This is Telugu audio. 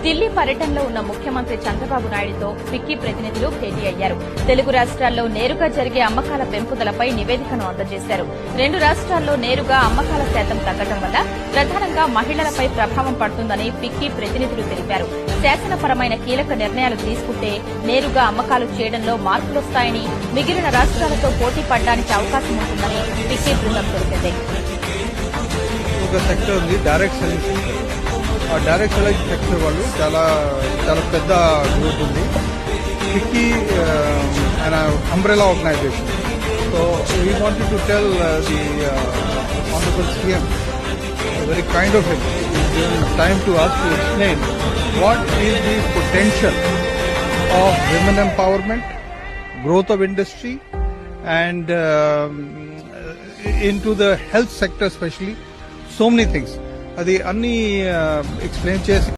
ఢిల్లీ పర్యటనలో ఉన్న ముఖ్యమంత్రి చంద్రబాబు నాయుడుతో ఫిక్కీ ప్రతినిధులు భేటీ అయ్యారు. తెలుగు రాష్ట్రాల్లో నేరుగా జరిగే అమ్మకాల పెంపుదలపై నివేదికను అందజేశారు. 2 రాష్ట్రాల్లో నేరుగా అమ్మకాల శాతం తగ్గడం వల్ల ప్రధానంగా మహిళలపై ప్రభావం పడుతుందని ఫిక్కీ ప్రతినిధులు తెలిపారు. శాసనపరమైన కీలక నిర్ణయాలు తీసుకుంటే నేరుగా అమ్మకాలు చేయడంలో మార్పులొస్తాయని, మిగిలిన రాష్ట్రాలతో పోటీ పడడానికి అవకాశం ఉంటుందని ఫిక్కీ బృందం తెలిపింది. ఒక సెక్టర్ ఉంది, డైరెక్ట్ సెల్లింగ్ సెక్టర్. ఆ డైరెక్ట్ సెల్లింగ్ సెక్టర్ వాళ్ళు చాలా పెద్ద గ్రూప్ ఉంది. FICCI an umbrella organization. So we wanted to tell the Honorable CM, very kind of him, he's given time to us to explain what is the potential of women empowerment, growth of industry, and into the health sector especially. So many things. అది అన్ని ఎక్స్ప్లెయిన్ చేసి